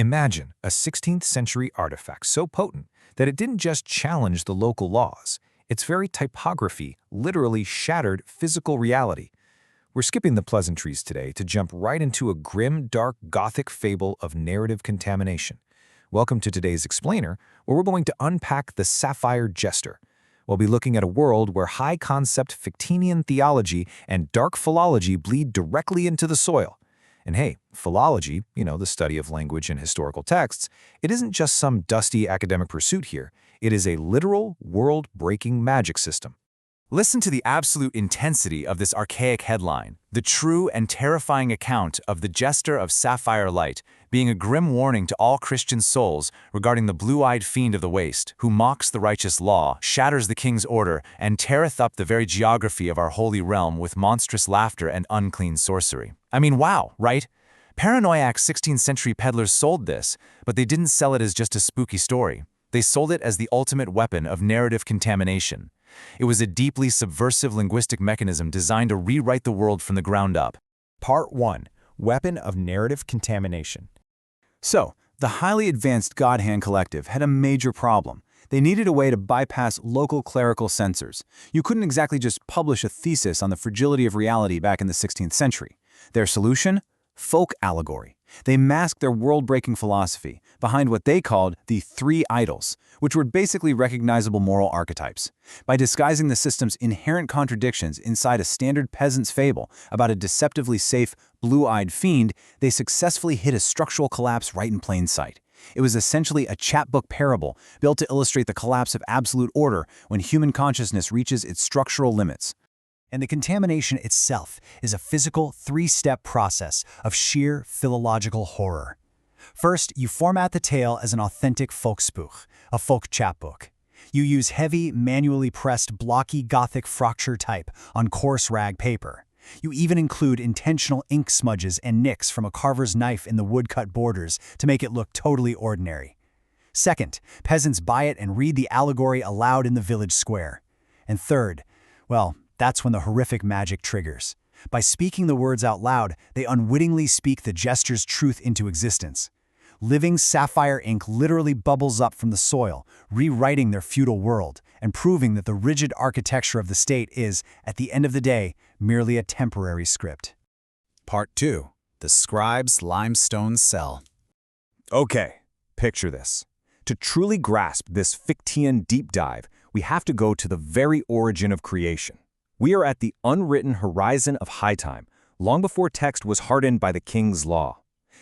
Imagine a 16th century artifact so potent that it didn't just challenge the local laws. Its very typography literally shattered physical reality. We're skipping the pleasantries today to jump right into a grim, dark, Gothic fable of narrative contamination. Welcome to today's Explainer, where we're going to unpack the Sapphire Jester. We'll be looking at a world where high-concept Fictinian theology and dark philology bleed directly into the soil. And hey, philology, the study of language and historical texts, it isn't just some dusty academic pursuit here. It is a literal, world-breaking magic system. Listen to the absolute intensity of this archaic headline, the true and terrifying account of the Jester of Sapphire Light, being a grim warning to all Christian souls regarding the blue-eyed fiend of the waste, who mocks the righteous law, shatters the king's order, and teareth up the very geography of our holy realm with monstrous laughter and unclean sorcery. I mean, wow, right? Paranoiac 16th century peddlers sold this, but they didn't sell it as just a spooky story. They sold it as the ultimate weapon of narrative contamination. It was a deeply subversive linguistic mechanism designed to rewrite the world from the ground up. Part 1. Weapon of Narrative Contamination. So, the highly advanced God Hand Collective had a major problem. They needed a way to bypass local clerical censors. You couldn't exactly just publish a thesis on the fragility of reality back in the 16th century. Their solution? Folk allegory. They masked their world-breaking philosophy behind what they called the three idols, which were basically recognizable moral archetypes. By disguising the system's inherent contradictions inside a standard peasant's fable about a deceptively safe, blue-eyed fiend, they successfully hid a structural collapse right in plain sight. It was essentially a chapbook parable built to illustrate the collapse of absolute order when human consciousness reaches its structural limits. And the contamination itself is a physical, three-step process of sheer philological horror. First, you format the tale as an authentic folksbuch, a folk chapbook. You use heavy, manually pressed, blocky Gothic fracture type on coarse rag paper. You even include intentional ink smudges and nicks from a carver's knife in the woodcut borders to make it look totally ordinary. Second, peasants buy it and read the allegory aloud in the village square. And third, well, that's when the horrific magic triggers. By speaking the words out loud, they unwittingly speak the jester's truth into existence. Living sapphire ink literally bubbles up from the soil, rewriting their feudal world and proving that the rigid architecture of the state is, at the end of the day, merely a temporary script. Part 2. The Scribe's Limestone Cell. Okay, picture this. To truly grasp this Fichtean deep dive, we have to go to the very origin of creation. We are at the unwritten horizon of high time, long before text was hardened by the king's law.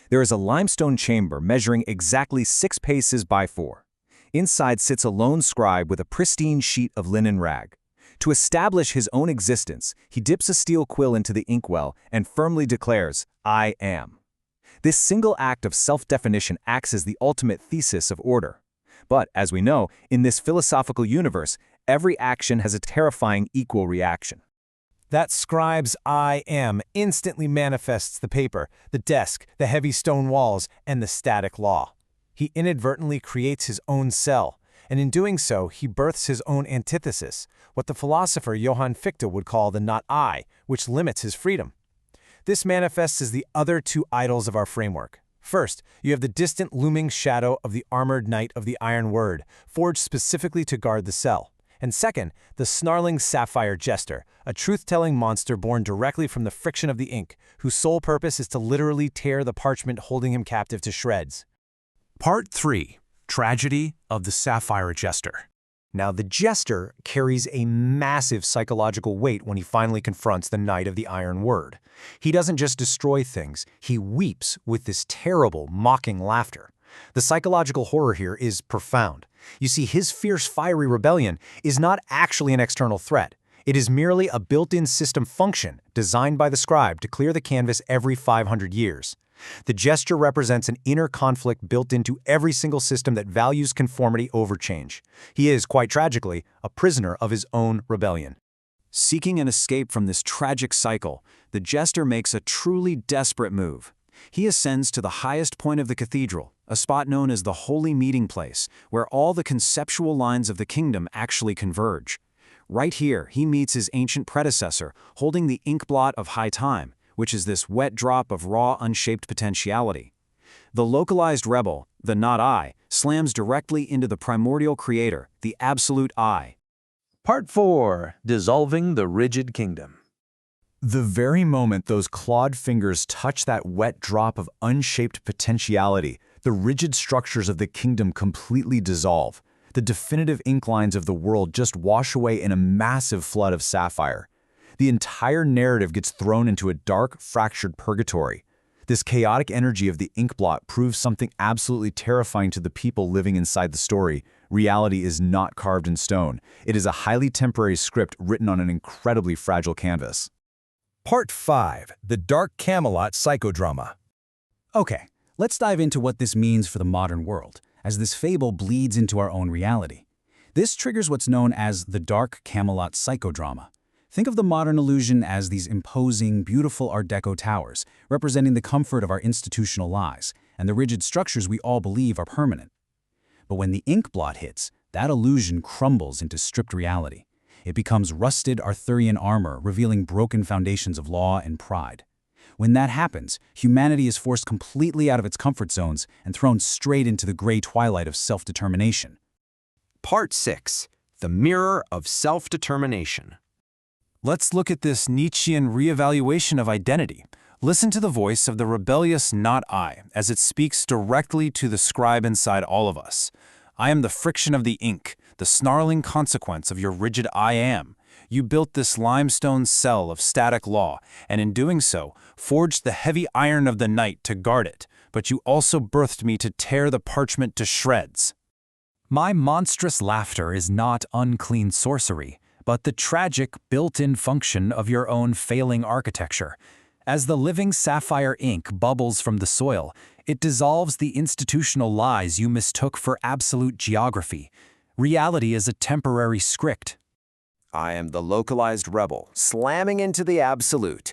There is a limestone chamber measuring exactly 6 paces by 4. Inside sits a lone scribe with a pristine sheet of linen rag. To establish his own existence, he dips a steel quill into the inkwell and firmly declares, "I am." This single act of self-definition acts as the ultimate thesis of order. But, as we know, in this philosophical universe, every action has a terrifying equal reaction. That scribe's I am instantly manifests the paper, the desk, the heavy stone walls, and the static law. He inadvertently creates his own cell, and in doing so, he births his own antithesis, what the philosopher Johann Fichte would call the not I, which limits his freedom. This manifests as the other two idols of our framework. First, you have the distant looming shadow of the armored knight of the Iron Word, forged specifically to guard the cell. And second, the snarling sapphire jester, a truth-telling monster born directly from the friction of the ink, whose sole purpose is to literally tear the parchment holding him captive to shreds. Part 3. Tragedy of the Sapphire Jester. Now, the jester carries a massive psychological weight when he finally confronts the Knight of the Iron Word. He doesn't just destroy things, he weeps with this terrible, mocking laughter. The psychological horror here is profound. You see, his fierce, fiery rebellion is not actually an external threat. It is merely a built-in system function designed by the scribe to clear the canvas every 500 years. The jester represents an inner conflict built into every single system that values conformity over change. He is, quite tragically, a prisoner of his own rebellion. Seeking an escape from this tragic cycle, the jester makes a truly desperate move. He ascends to the highest point of the cathedral, a spot known as the Holy Meeting Place, where all the conceptual lines of the kingdom actually converge. Right here, he meets his ancient predecessor, holding the inkblot of high time, which is this wet drop of raw, unshaped potentiality. The localized rebel, the not I, slams directly into the primordial creator, the absolute I. Part 4. Dissolving the rigid kingdom. The very moment those clawed fingers touch that wet drop of unshaped potentiality, the rigid structures of the kingdom completely dissolve. The definitive ink lines of the world just wash away in a massive flood of sapphire. The entire narrative gets thrown into a dark, fractured purgatory. This chaotic energy of the ink blot proves something absolutely terrifying to the people living inside the story. Reality is not carved in stone. It is a highly temporary script written on an incredibly fragile canvas. Part 5. The Dark Camelot Psychodrama. Okay, let's dive into what this means for the modern world, as this fable bleeds into our own reality. This triggers what's known as the Dark Camelot Psychodrama. Think of the modern illusion as these imposing, beautiful Art Deco towers, representing the comfort of our institutional lives, and the rigid structures we all believe are permanent. But when the ink blot hits, that illusion crumbles into stripped reality. It becomes rusted Arthurian armor, revealing broken foundations of law and pride. When that happens, humanity is forced completely out of its comfort zones and thrown straight into the gray twilight of self-determination. Part 6. The Mirror of Self-Determination. Let's look at this Nietzschean reevaluation of identity. Listen to the voice of the rebellious not I, as it speaks directly to the scribe inside all of us. I am the friction of the ink, the snarling consequence of your rigid I am. You built this limestone cell of static law, and in doing so, forged the heavy iron of the night to guard it, but you also birthed me to tear the parchment to shreds. My monstrous laughter is not unclean sorcery, but the tragic, built-in function of your own failing architecture. As the living sapphire ink bubbles from the soil, it dissolves the institutional lies you mistook for absolute geography. Reality is a temporary script. I am the localized rebel, slamming into the absolute.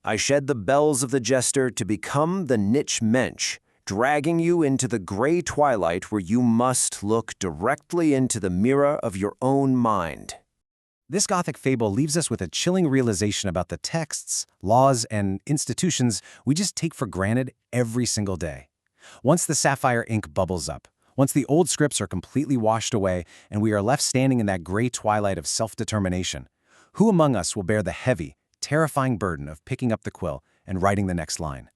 I shed the bells of the jester to become the niche mensch, dragging you into the gray twilight where you must look directly into the mirror of your own mind. This Gothic fable leaves us with a chilling realization about the texts, laws, and institutions we just take for granted every single day. Once the sapphire ink bubbles up, once the old scripts are completely washed away and we are left standing in that gray twilight of self-determination, who among us will bear the heavy, terrifying burden of picking up the quill and writing the next line?